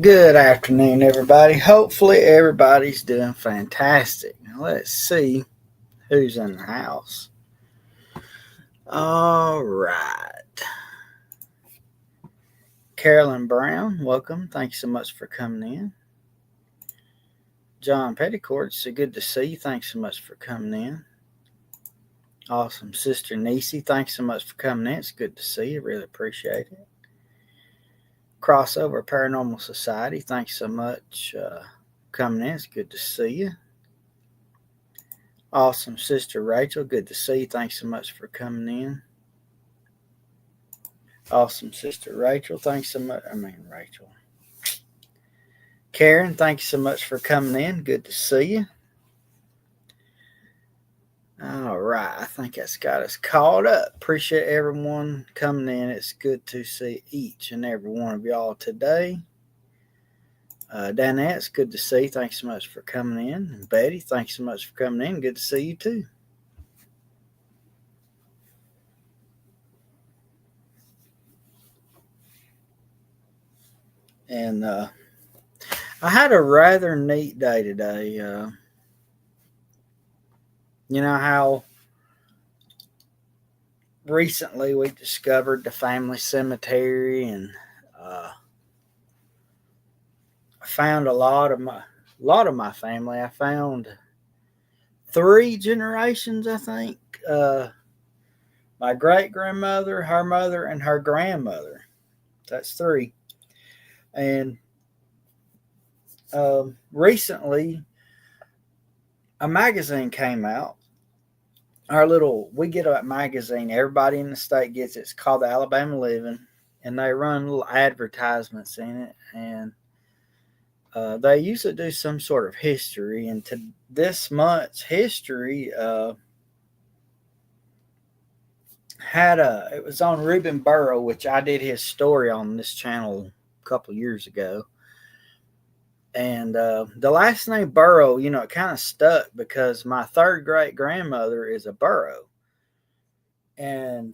Good afternoon, everybody. Hopefully, everybody's doing fantastic. Now, let's see who's in the house. All right. Carolyn Brown, welcome. Thank you so much for coming in. John Petticourt, so good to see you. Thanks so much for coming in. Awesome. Sister Nisi, thanks so much for coming in. It's good to see you. Really appreciate it. Crossover Paranormal Society, thanks so much coming in. It's good to see you. Awesome, Sister Rachel. Good to see you. Thanks so much for coming in. Awesome, Sister Rachel. Thanks so much. Rachel. Karen, thank you so much for coming in. Good to see you. All right. I think that's got us caught up. Appreciate everyone coming in. It's good to see each and every one of y'all today. Danette, it's good to see you. Thanks so much for coming in. And Betty, thanks so much for coming in. Good to see you too. And I had a rather neat day today. You know how recently we discovered the family cemetery, and I found a lot of my family. I found three generations, I think. My great grandmother, her mother, and her grandmother. That's three. And recently, a magazine came out. We get a magazine. Everybody in the state gets it. It's called the Alabama Living, and they run little advertisements in it. And they usually do some sort of history. And to this month's history, it was on Reuben Burrow, which I did his story on this channel a couple years ago. And the last name Burrow, it kind of stuck because my third great grandmother is a Burrow. And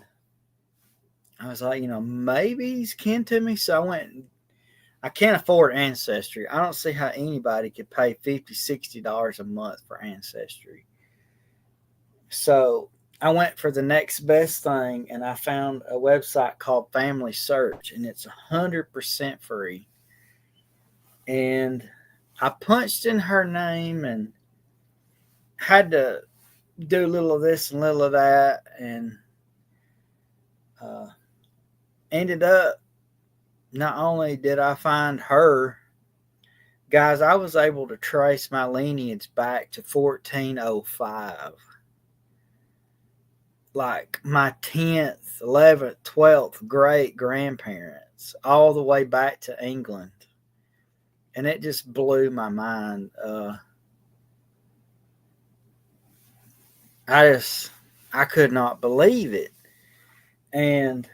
I was like, maybe he's kin to me. So I went, I can't afford Ancestry. I don't see how anybody could pay $50, $60 a month for Ancestry. So I went for the next best thing, and I found a website called Family Search, and it's 100% free. And I punched in her name and had to do a little of this and a little of that, and ended up, not only did I find her, guys, I was able to trace my lineage back to 1405. Like my 10th, 11th, 12th great grandparents, all the way back to England. And it just blew my mind. I could not believe it. And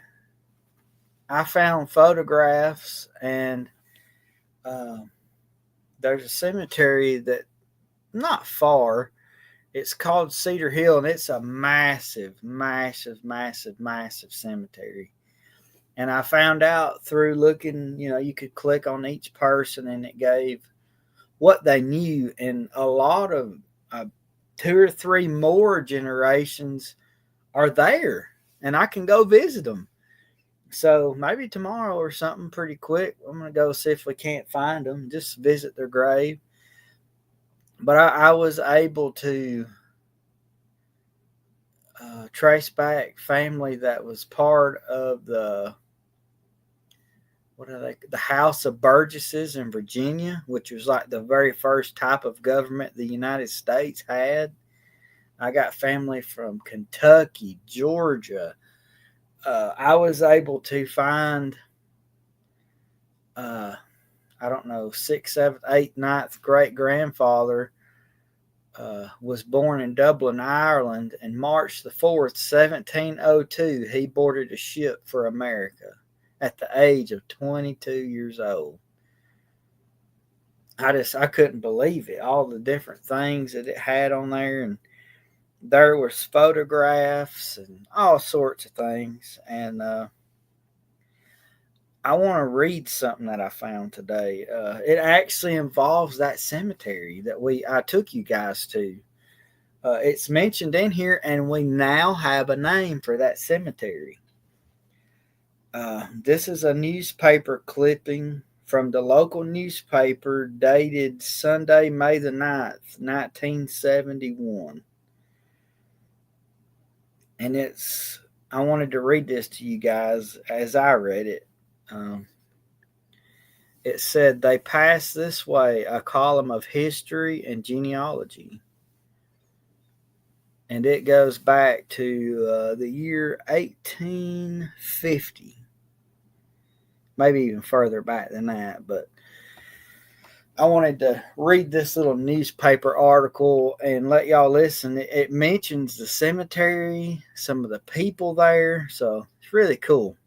I found photographs, and there's a cemetery that not far. It's called Cedar Hill, and it's a massive, massive, massive, massive cemetery. And I found out through looking, you could click on each person, and it gave what they knew. And a lot of two or three more generations are there, and I can go visit them. So maybe tomorrow or something pretty quick, I'm going to go see if we can't find them, just visit their grave. But I was able to trace back family that was part of the House of Burgesses in Virginia, which was like the very first type of government the United States had. I got family from Kentucky, Georgia. I was able to find, I don't know, 6th, 7th, 8th, 9th great grandfather was born in Dublin, Ireland, and March the 4th, 1702, he boarded a ship for America at the age of 22 years old. I couldn't believe it. All the different things that it had on there, and there was photographs and all sorts of things. And I want to read something that I found today. It actually involves that cemetery that I took you guys to. It's mentioned in here, and we now have a name for that cemetery. This is a newspaper clipping from the local newspaper dated Sunday, May the 9th, 1971. And I wanted to read this to you guys as I read it. It said, "They passed this way, a column of history and genealogy." And it goes back to the year 1850. Maybe even further back than that. But I wanted to read this little newspaper article and let y'all listen. It mentions the cemetery, some of the people there. So it's really cool.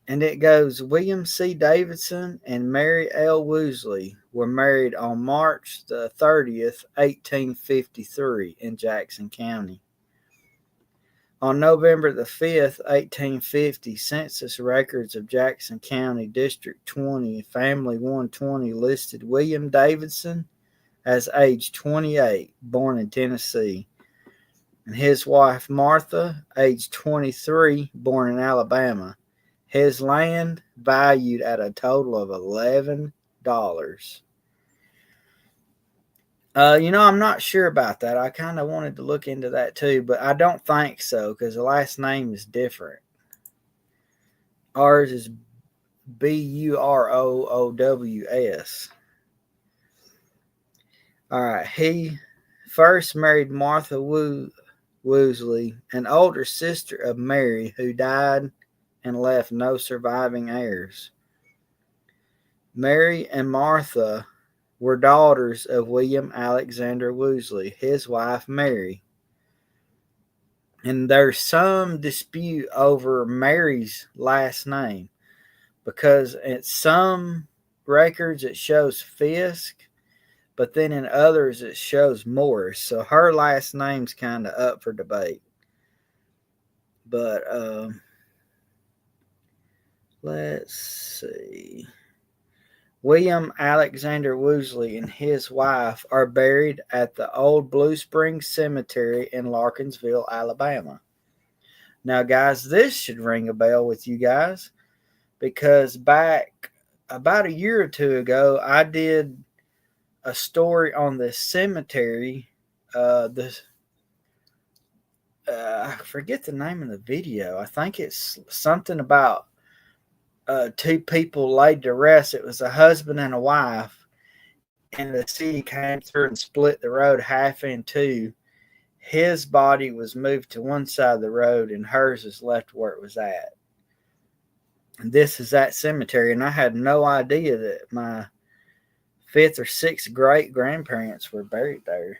And it goes, William C. Davidson and Mary L. Woosley were married on March the 30th, 1853 in Jackson County. On November the 5th, 1850, census records of Jackson County, District 20, Family 120 listed William Davidson as age 28, born in Tennessee, and his wife Martha, age 23, born in Alabama. His land valued at a total of $11. I'm not sure about that. I kind of wanted to look into that too, but I don't think so because the last name is different. Ours is Buroows. All right. He first married Martha Woosley, an older sister of Mary, who died and left no surviving heirs. Mary and Martha were daughters of William Alexander Woosley, his wife Mary. And there's some dispute over Mary's last name because in some records it shows Fisk, but then in others it shows Morris. So her last name's kind of up for debate. But let's see. William Alexander Woosley and his wife are buried at the old Blue Springs Cemetery in Larkinsville, Alabama. Now, guys, this should ring a bell with you guys because back about a year or two ago, I did a story on this cemetery. I forget the name of the video. I think it's something about two people laid to rest. It was a husband and a wife, and the city came through and split the road half in two. His body was moved to one side of the road, and hers is left where it was at. And this is that cemetery, and I had no idea that my fifth or sixth great grandparents were buried there.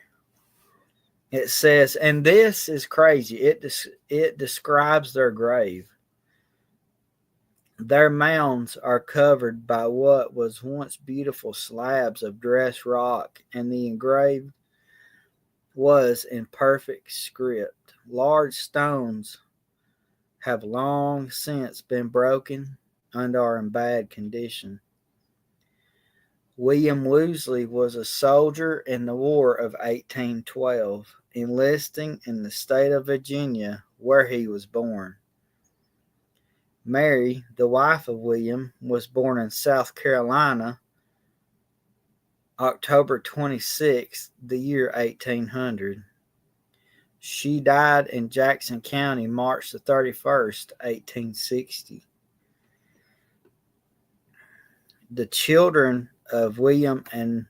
It says, and this is crazy. It describes their grave. Their mounds are covered by what was once beautiful slabs of dressed rock, and the engraved was in perfect script. Large stones have long since been broken and are in bad condition. William Woosley was a soldier in the War of 1812, enlisting in the state of Virginia, where he was born. Mary, the wife of William, was born in South Carolina, October 26th, the year 1800. She died in Jackson County, March the 31st, 1860. The children of William and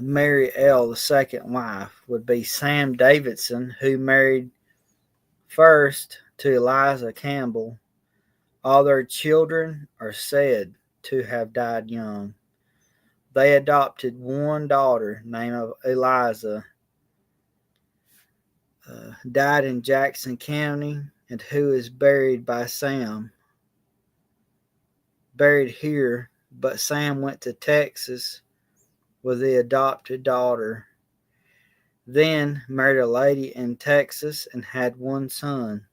Mary L., the second wife, would be Sam Davidson, who married first to Eliza Campbell. All their children are said to have died young. They adopted one daughter named Eliza, died in Jackson County, and who is buried by Sam. Buried here, but Sam went to Texas with the adopted daughter. Then married a lady in Texas and had one son.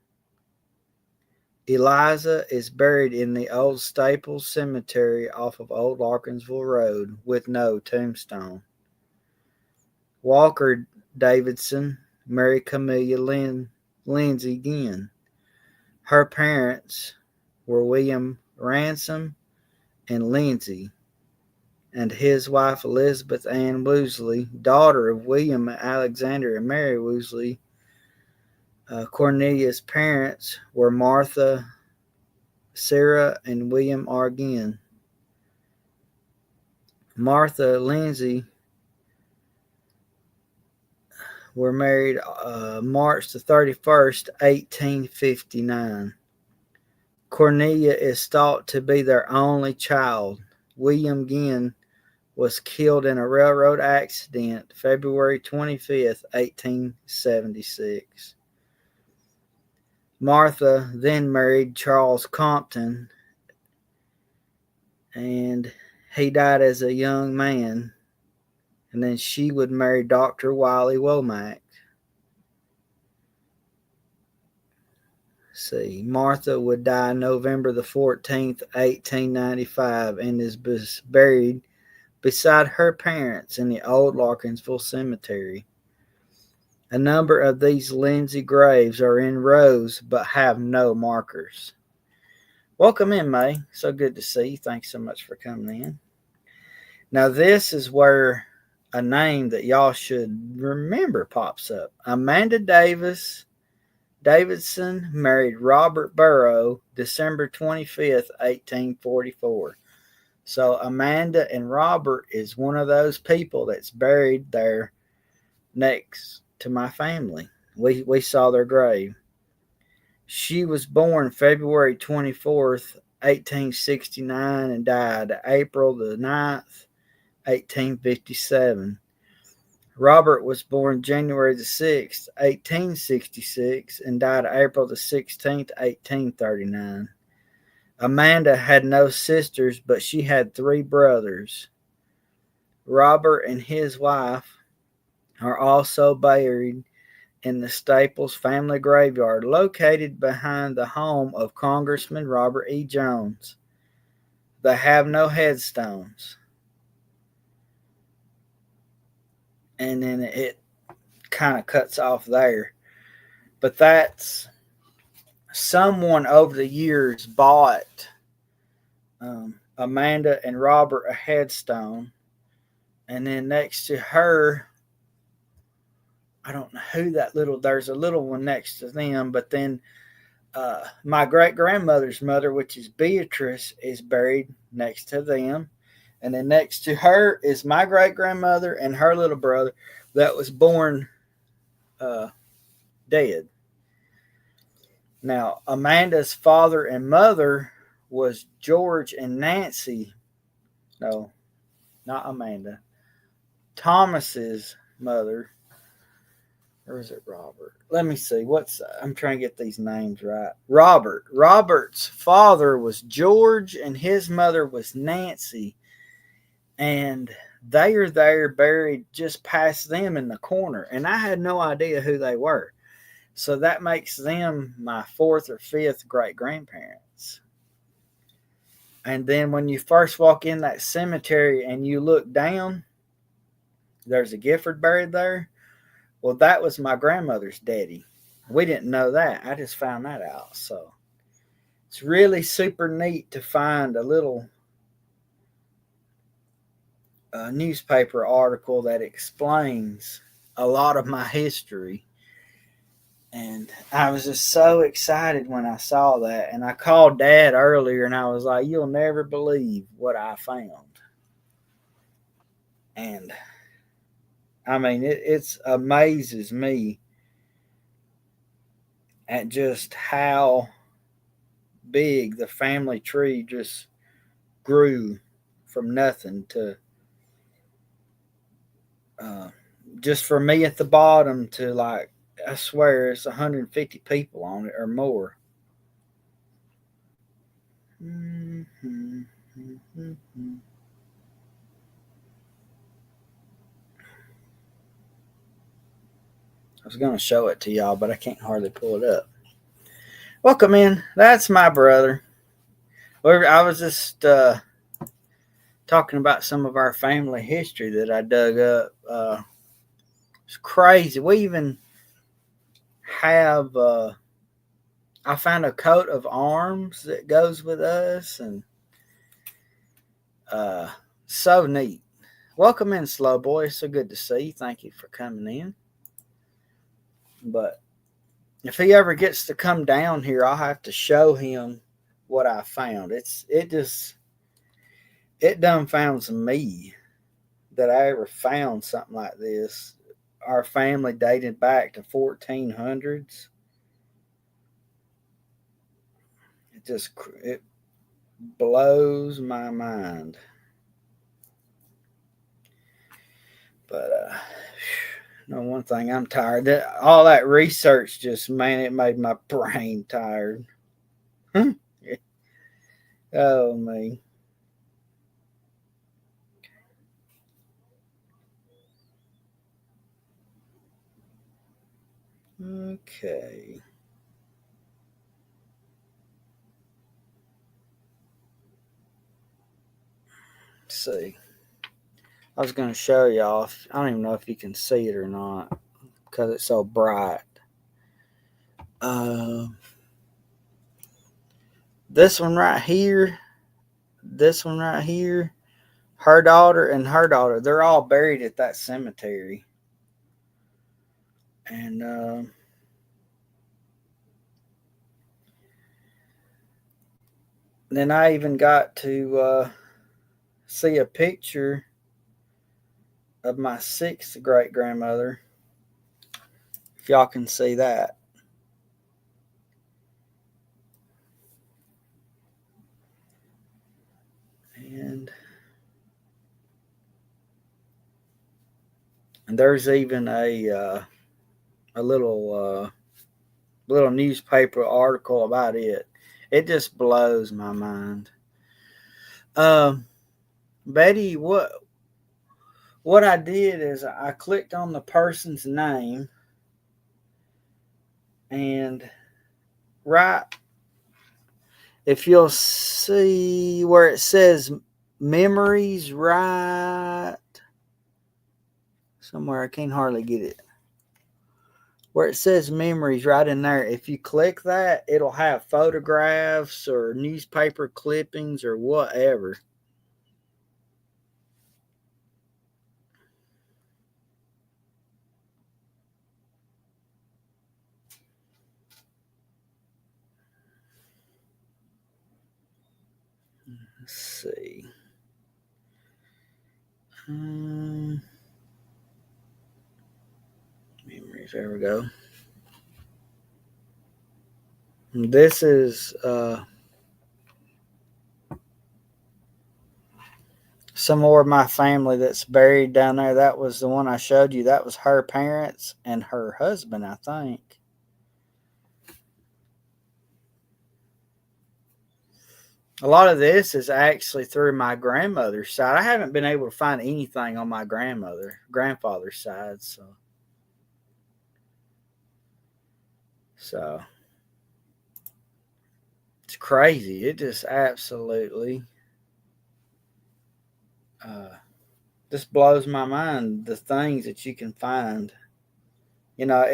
Eliza is buried in the old Staples Cemetery off of Old Larkinsville Road with no tombstone. Walker Davidson married Camellia Lindsay Ginn. Her parents were William Ransom and Lindsay, and his wife Elizabeth Ann Woosley, daughter of William Alexander and Mary Woosley. Cornelia's parents were Martha, Sarah, and William R. Ginn. Martha Lindsay were married March the 31st, 1859. Cornelia is thought to be their only child. William Ginn was killed in a railroad accident February 25th, 1876. Martha then married Charles Compton, and he died as a young man. And then she would marry Dr. Wiley Womack. See, Martha would die November the 14th, 1895, and is buried beside her parents in the old Larkinsville Cemetery. A number of these Lindsay graves are in rows but have no markers. Welcome in, May. So good to see you. Thanks so much for coming in. Now, this is where a name that y'all should remember pops up. Amanda Davidson married Robert Burrow December 25th, 1844. So Amanda and Robert is one of those people that's buried there next to my family. We saw their grave. She was born February 24th, 1869 and died April the 9th, 1857. Robert was born January the 6th, 1866 and died April the 16th, 1839. Amanda had no sisters, but she had 3 brothers. Robert and his wife are also buried in the Staples family graveyard located behind the home of Congressman Robert E. Jones. They have no headstones. And then it kind of cuts off there. But that's someone over the years bought Amanda and Robert a headstone. And then next to her, I don't know who there's a little one next to them, but then my great grandmother's mother, which is Beatrice, is buried next to them. And then next to her is my great grandmother and her little brother that was born dead. Now, Amanda's father and mother was George and Nancy. No, not Amanda. Thomas's mother. Or is it Robert? Let me see. I'm trying to get these names right. Robert. Robert's father was George and his mother was Nancy. And they are there buried just past them in the corner. And I had no idea who they were. So that makes them my 4th or 5th great grandparents. And then when you first walk in that cemetery and you look down, there's a Gifford buried there. Well, that was my grandmother's daddy. We didn't know that. I just found that out. So it's really super neat to find a little newspaper article that explains a lot of my history. And I was just so excited when I saw that. And I called Dad earlier and I was like, you'll never believe what I found. And I mean, it amazes me at just how big the family tree just grew from nothing to just for me at the bottom to like, I swear it's 150 people on it or more. Mm-hmm. Mm-hmm. I was going to show it to y'all, but I can't hardly pull it up. Welcome in. That's my brother. I was just talking about some of our family history that I dug up. It's crazy. We even have. I found a coat of arms that goes with us, and uh, so neat. Welcome in, slow boy. It's so good to see you. Thank you for coming in. But if he ever gets to come down here, I'll have to show him what I found. It dumbfounds me that I ever found something like this. Our family dated back to 1400s. It blows my mind. But no, one thing, I'm tired. All that research just, man, it made my brain tired. Oh me. Okay. Let's see. I was going to show y'all. I don't even know if you can see it or not because it's so bright. Uh, this one right here, this one right here, her daughter and her daughter, they're all buried at that cemetery. And then I even got to see a picture of my sixth great grandmother. If y'all can see that. And there's even a little newspaper article about it. It just blows my mind. Um, Betty, what I did is I clicked on the person's name, and right, if you'll see where it says memories, right somewhere, I can't hardly get it. Where it says memories, right in there, if you click that, it'll have photographs or newspaper clippings or whatever. Let's see. Um, Memories. There we go. This is some more of my family that's buried down there. That was the one I showed you. That was her parents and her husband, I think. A lot of this is actually through my grandmother's side. I haven't been able to find anything on my grandfather's side. So it's crazy. It just absolutely uh, just blows my mind the things that you can find. You know,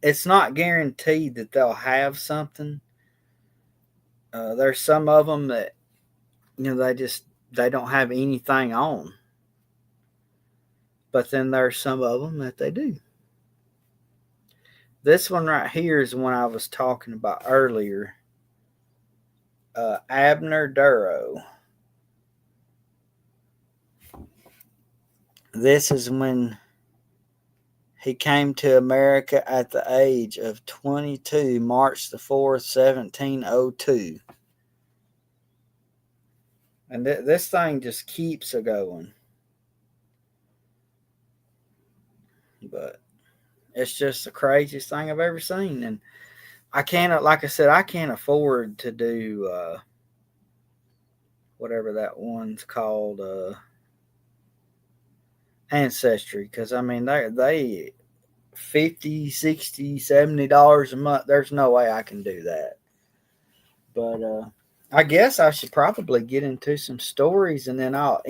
it's not guaranteed that they'll have something. There's some of them that they don't have anything on, but then there's some of them that they do. This one right here is the one I was talking about earlier. Abner Duro. This is when he came to America at the age of 22, March the 4th, 1702. And this thing just keeps a going. But it's just the craziest thing I've ever seen. And I can't, like I said, I can't afford to do whatever that one's called, Ancestry. Because, I mean, they $50, $60, $70 a month. There's no way I can do that. But I guess I should probably get into some stories, and then I'll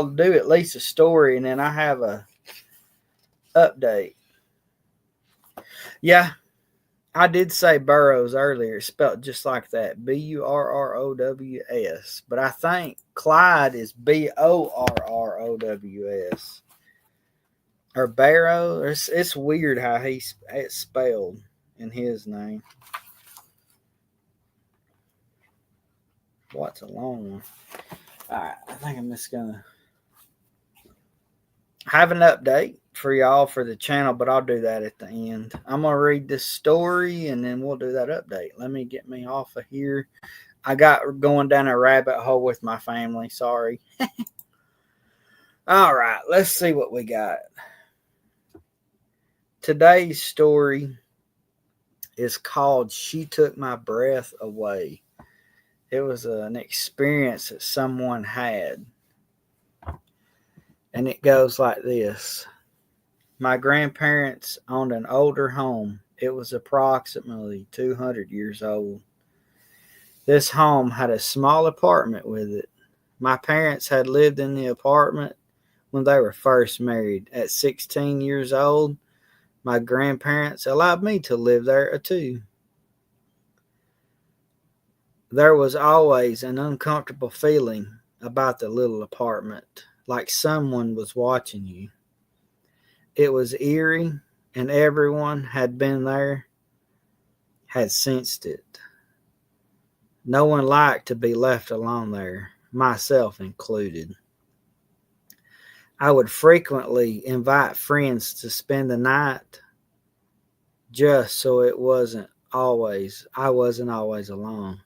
do at least a story, and then I have a update. Yeah, I did say Burrows earlier. It's spelled just like that, Burrows. But I think Clyde is Borrows. Or Barrow. It's weird how it's spelled in his name. What's a long one? All right, I think I'm just gonna have an update for y'all for the channel, but I'll do that at the end. I'm gonna read this story and then we'll do that update. Let me get me off of here. I got going down a rabbit hole with my family. Sorry. All right, let's see what we got. Today's story is called She Took My Breath Away. It was an experience that someone had. And it goes like this. My grandparents owned an older home. It was approximately 200 years old. This home had a small apartment with it. My parents had lived in the apartment when they were first married. At 16 years old, my grandparents allowed me to live there too. There was always an uncomfortable feeling about the little apartment, like someone was watching you. It was eerie, and everyone had been there, had sensed it. No one liked to be left alone there, myself included. I would frequently invite friends to spend the night just so I wasn't always alone.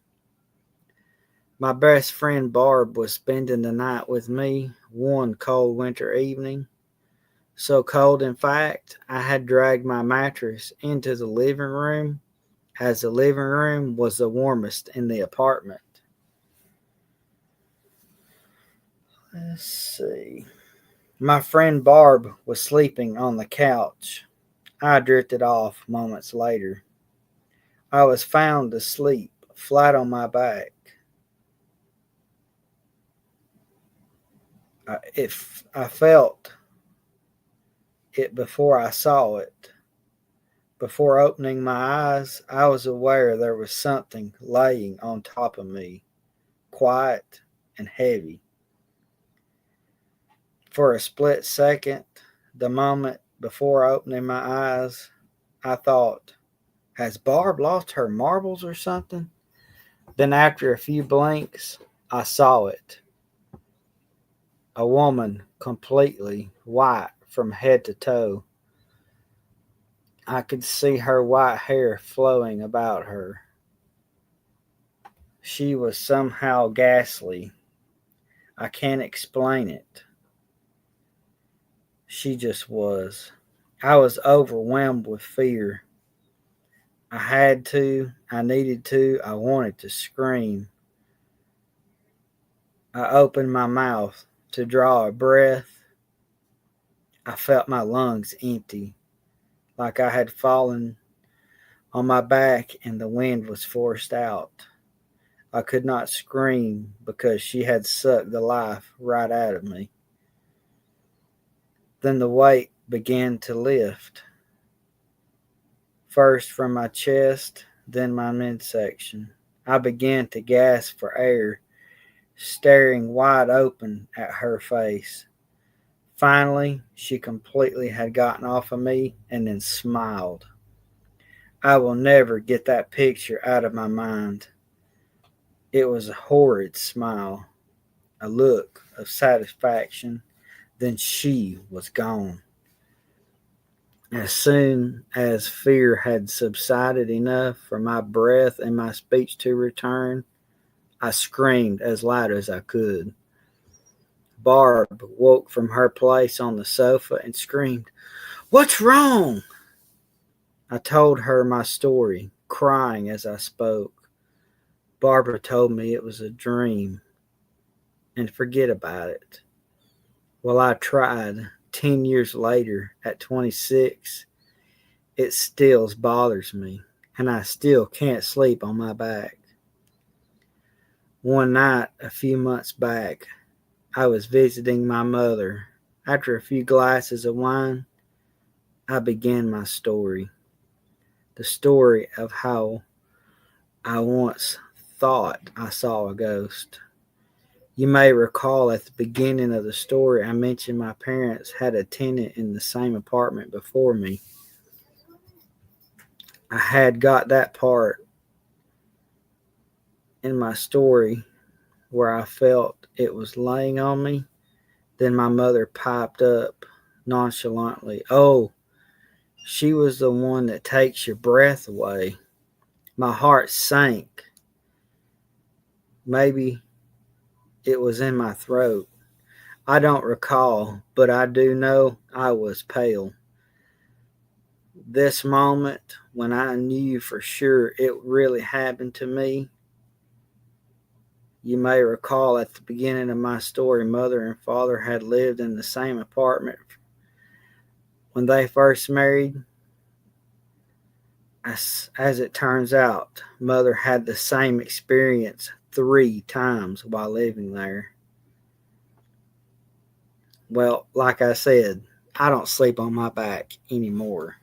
My best friend Barb was spending the night with me one cold winter evening. So cold, in fact, I had dragged my mattress into the living room, as the living room was the warmest in the apartment. Let's see. My friend Barb was sleeping on the couch. I drifted off moments later. I was found asleep, flat on my back. I felt it before I saw it. Before opening my eyes, I was aware there was something laying on top of me, quiet and heavy. For a split second, the moment before opening my eyes, I thought, has Barb lost her marbles or something? Then after a few blinks, I saw it. A woman, completely white from head to toe. I could see her white hair flowing about her. She was somehow ghastly. I can't explain it. She just was. I was overwhelmed with fear. I needed to, I wanted to scream. I opened my mouth to draw a breath. I felt my lungs empty, like I had fallen on my back and the wind was forced out. I could not scream because she had sucked the life right out of me. Then the weight began to lift, first from my chest, then my midsection. I began to gasp for air, staring wide open at her face. Finally, she completely had gotten off of me and then smiled. I will never get that picture out of my mind. It was a horrid smile, a look of satisfaction. Then she was gone. As soon as fear had subsided enough for my breath and my speech to return, I screamed as loud as I could. Barb woke from her place on the sofa and screamed, "What's wrong?" I told her my story, crying as I spoke. Barbara told me it was a dream and forget about it. Well, I tried. 10 years later, at 26, It still bothers me, and I still can't sleep on my back. One night, a few months back, I was visiting my mother. After a few glasses of wine, I began my story. The story of how I once thought I saw a ghost. You may recall at the beginning of the story, I mentioned my parents had a tenant in the same apartment before me. I had got that part in my story where I felt it was laying on me. Then my mother piped up nonchalantly, "Oh, she was the one that takes your breath away." My heart sank. Maybe it was in my throat. I don't recall, but I do know I was pale. This moment, when I knew for sure it really happened to me, you may recall at the beginning of my story, mother and father had lived in the same apartment when they first married. As it turns out, mother had the same experience 3 times while living there. Well, like I said, I don't sleep on my back anymore.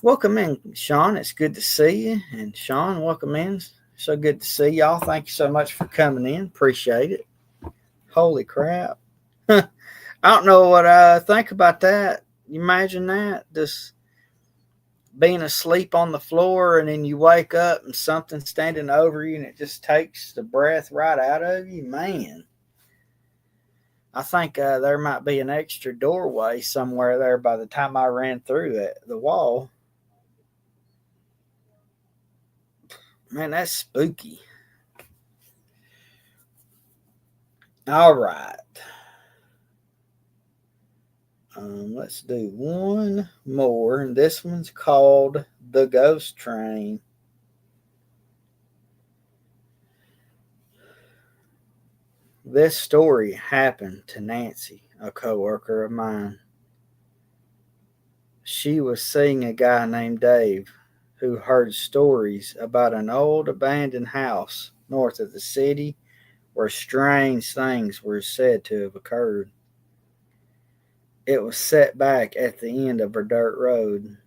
Welcome in, Sean. It's good to see you. And Sean, welcome in. So good to see y'all. Thank you so much for coming in. Appreciate it. Holy crap. I don't know what I think about that. You imagine that? Just being asleep on the floor and then you wake up and something standing over you and it just takes the breath right out of you. Man, I think there might be an extra doorway somewhere there by the time I ran through the wall. Man, that's spooky. All right. Let's do one more. And this one's called The Ghost Train. This story happened to Nancy, a coworker of mine. She was seeing a guy named Dave who heard stories about an old abandoned house north of the city where strange things were said to have occurred. It was set back at the end of a dirt road,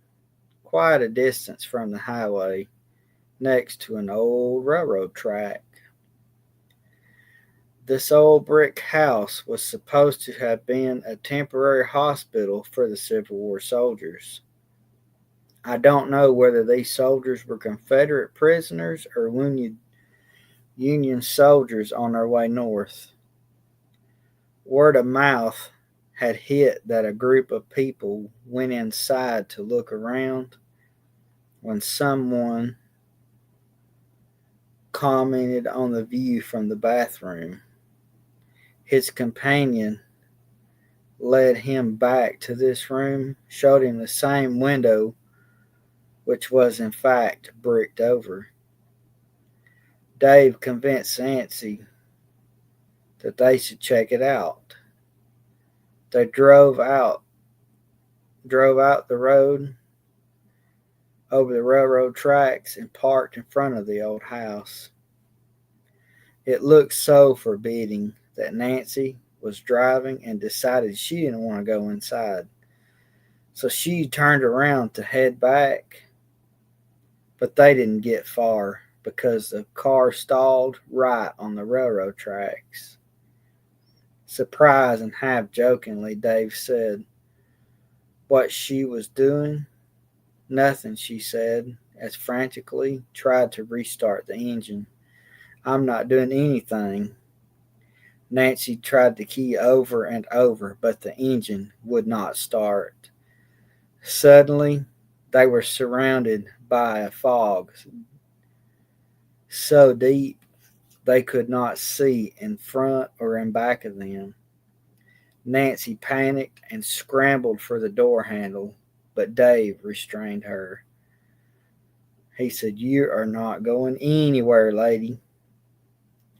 quite a distance from the highway, next to an old railroad track. This old brick house was supposed to have been a temporary hospital for the Civil War soldiers. I don't know whether these soldiers were Confederate prisoners or wounded Union soldiers on their way north. Word of mouth had hit that a group of people went inside to look around when someone commented on the view from the bathroom. His companion led him back to this room, showed him the same window, which was in fact bricked over. Dave convinced Nancy that they should check it out. They drove out the road over the railroad tracks and parked in front of the old house. It looked so forbidding that Nancy was driving and decided she didn't want to go inside. So she turned around to head back, but they didn't get far because the car stalled right on the railroad tracks. Surprised and half jokingly, Dave said what she was doing. Nothing, she said, as frantically tried to restart the engine. I'm not doing anything. Nancy tried the key over and over, but the engine would not start. Suddenly, they were surrounded by a fog so deep they could not see in front or in back of them. Nancy panicked and scrambled for the door handle, but Dave restrained her. He said, "You are not going anywhere, lady."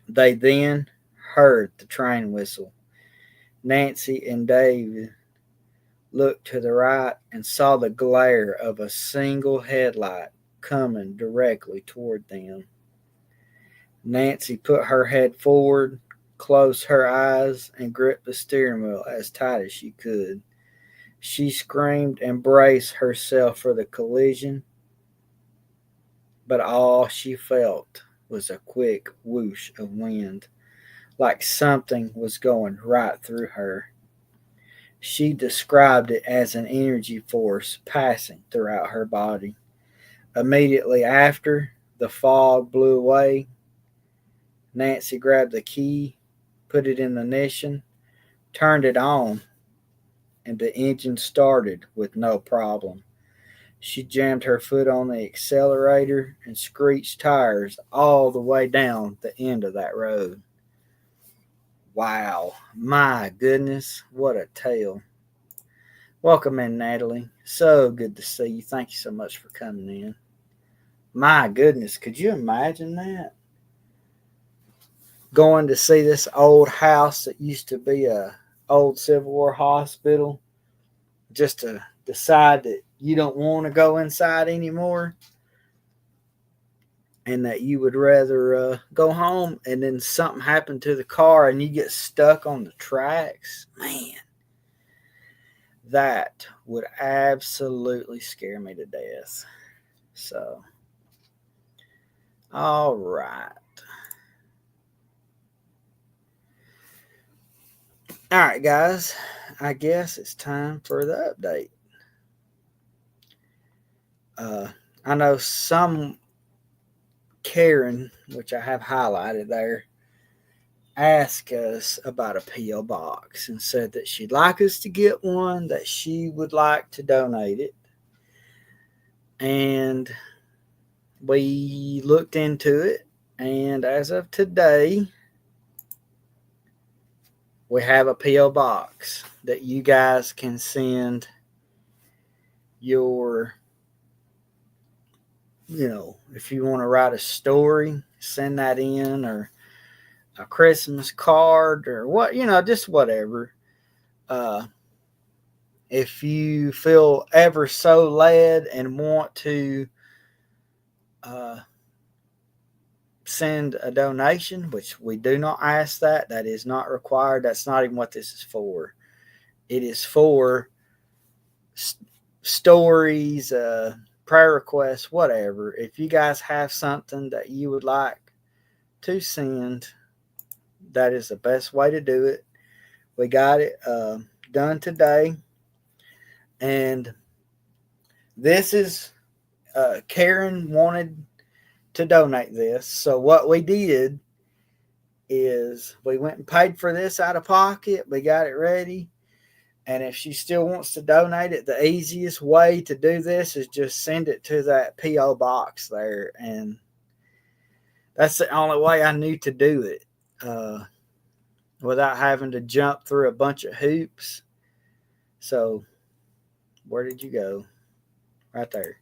They then heard the train whistle. Nancy and Dave looked to the right and saw the glare of a single headlight coming directly toward them. Nancy put her head forward, closed her eyes, and gripped the steering wheel as tight as she could. She screamed and braced herself for the collision, but all she felt was a quick whoosh of wind, like something was going right through her. She described it as an energy force passing throughout her body. Immediately after, the fog blew away. Nancy grabbed the key, put it in the ignition, turned it on, and the engine started with no problem. She jammed her foot on the accelerator and screeched tires all the way down the end of that road. Wow, my goodness, what a tale. Welcome in, Natalie. So good to see you. Thank you so much for coming in. My goodness, could you imagine that? Going to see this old house that used to be a old Civil War hospital, just to decide that you don't want to go inside anymore and that you would rather go home, and then something happened to the car and you get stuck on the tracks. Man, that would absolutely scare me to death. So, all right. All right, guys. I guess it's time for the update. I know some Karen, which I have highlighted there, asked us about a P.O. box and said that she'd like us to get one, that she would like to donate it. And we looked into it, and as of today, we have a P.O. box that you guys can send your, if you want to write a story, send that in, or a Christmas card, or what, just whatever. If you feel ever so led and want to send a donation, which we do not ask that is not required. That's not even what this is for. It is for stories, prayer requests, whatever. If you guys have something that you would like to send, that is the best way to do it. We got it done today, and this is Karen wanted to donate this. So what we did is we went and paid for this out of pocket. We got it ready. And if she still wants to donate it, the easiest way to do this is just send it to that P.O. box there. And that's the only way I knew to do it without having to jump through a bunch of hoops. So where did you go? Right there.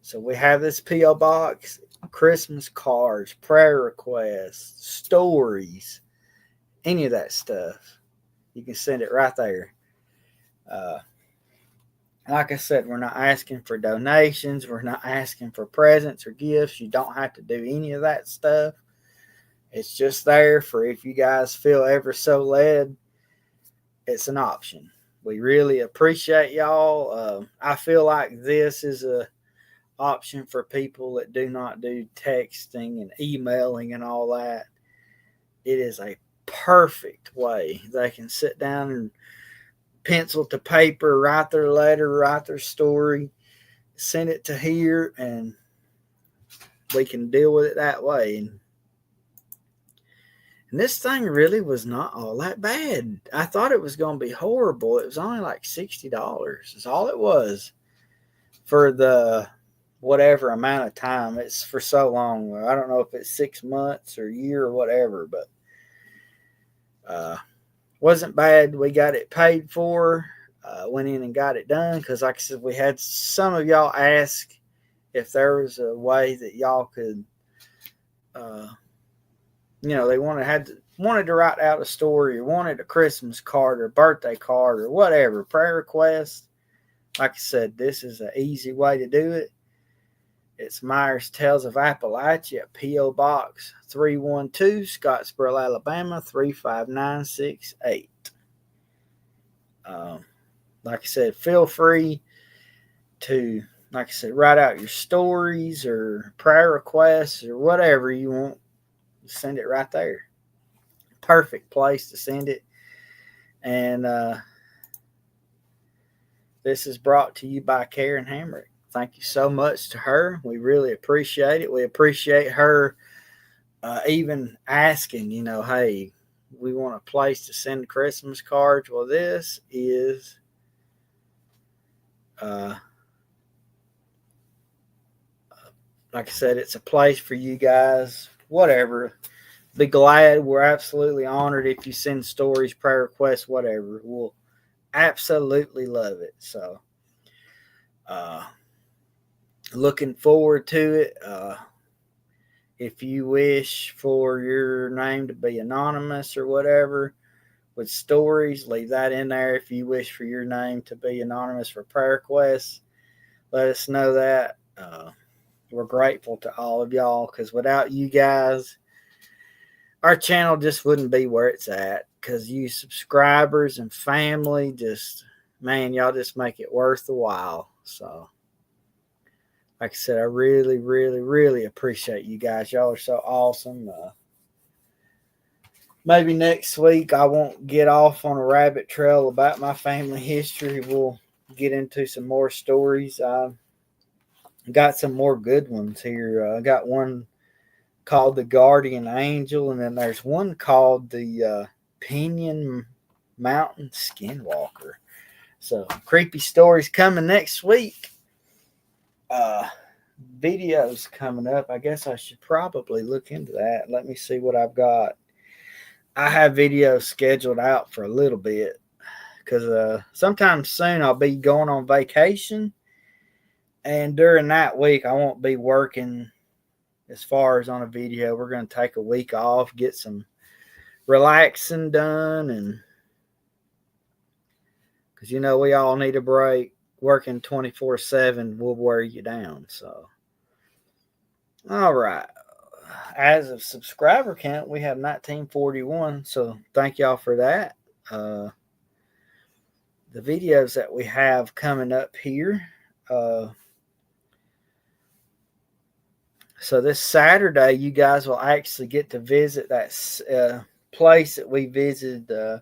So we have this P.O. box, Christmas cards, prayer requests, stories, any of that stuff. You can send it right there. Like I said, we're not asking for donations. We're not asking for presents or gifts. You don't have to do any of that stuff. It's just there for if you guys feel ever so led. It's an option. We really appreciate y'all. I feel like this is a option for people that do not do texting and emailing and all that. It is a perfect way they can sit down and pencil to paper, write their letter, write their story, send it to here, and we can deal with it that way. And this thing really was not all that bad. I thought it was going to be horrible. It was only like $60 is all it was for the whatever amount of time. It's for so long. I don't know if it's 6 months or a year or whatever, but wasn't bad. We got it paid for. Went in and got it done because, like I said, we had some of y'all ask if there was a way that y'all could, they wanted to write out a story or wanted a Christmas card or birthday card or whatever, prayer request. Like I said, this is an easy way to do it. It's Myers Tales of Appalachia, P.O. Box 312, Scottsboro, Alabama 35968. Like I said, feel free to, like I said, write out your stories or prayer requests or whatever you want. Send it right there. Perfect place to send it. And this is brought to you by Karen Hamrick. Thank you so much to her. We really appreciate it. We appreciate her even asking, hey, we want a place to send Christmas cards. Well, this is like I said, it's a place for you guys. Whatever. Be glad. We're absolutely honored if you send stories, prayer requests, whatever. We'll absolutely love it. So, looking forward to it. If you wish for your name to be anonymous or whatever with stories, leave that in there. If you wish for your name to be anonymous for prayer requests, let us know that. We're grateful to all of y'all because without you guys, our channel just wouldn't be where it's at, because you subscribers and family just, man, y'all just make it worth the while. So, like I said, I really, really, really appreciate you guys. Y'all are so awesome. Maybe next week I won't get off on a rabbit trail about my family history. We'll get into some more stories. I got some more good ones here. I got one called the Guardian Angel, and then there's one called the Pinion Mountain Skinwalker. So creepy stories coming next week. Videos coming up. I guess I should probably look into that. Let me see what I've got. I have videos scheduled out for a little bit because sometime soon I'll be going on vacation, and during that week I won't be working. As far as on a video, we're going to take a week off, get some relaxing done, and because we all need a break. Working 24/7 will wear you down. So, all right. As of subscriber count, we have 1941. So thank y'all for that. The videos that we have coming up here. So this Saturday, you guys will actually get to visit that place that we visited.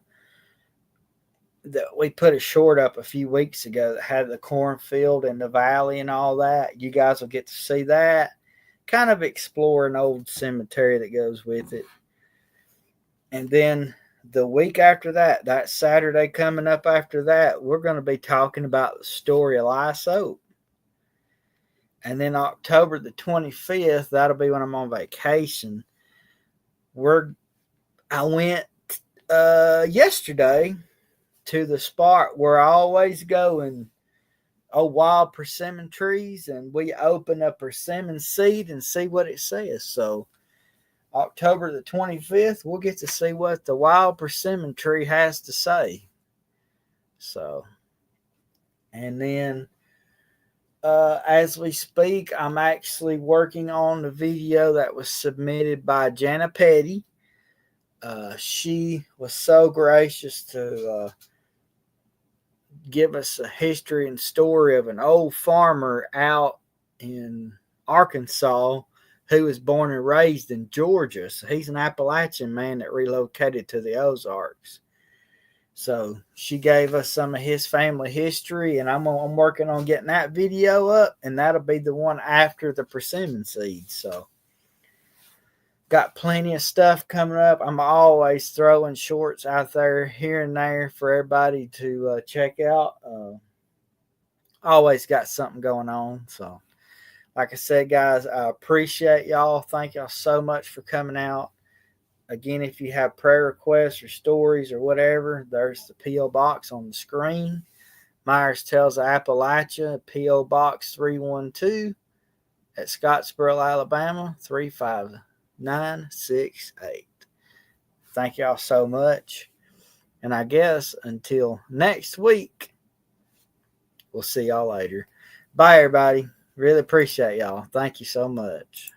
That we put a short up a few weeks ago that had the cornfield and the valley and all that. You guys will get to see that. Kind of explore an old cemetery that goes with it. And then the week after that, that Saturday coming up after that, we're going to be talking about the story of Lye Soap. And then October the 25th, that'll be when I'm on vacation. I went yesterday to the spot where I always go and wild persimmon trees, and we open a persimmon seed and see what it says. So October the 25th, we'll get to see what the wild persimmon tree has to say. So, and then as we speak, I'm actually working on the video that was submitted by Jana Petty. She was so gracious to give us a history and story of an old farmer out in Arkansas who was born and raised in Georgia. So he's an Appalachian man that relocated to the Ozarks. So she gave us some of his family history, and I'm working on getting that video up, and that'll be the one after the persimmon seeds. So got plenty of stuff coming up. I'm always throwing shorts out there here and there for everybody to check out. Always got something going on. So like I said, guys, I appreciate y'all. Thank y'all so much for coming out. Again, if you have prayer requests or stories or whatever, there's the P.O. Box on the screen. Myers Tales of Appalachia, P.O. Box 312 at Scottsboro, Alabama, 35968. Thank y'all so much. And I guess until next week, We'll see y'all later. Bye, everybody. Really appreciate y'all. Thank you so much.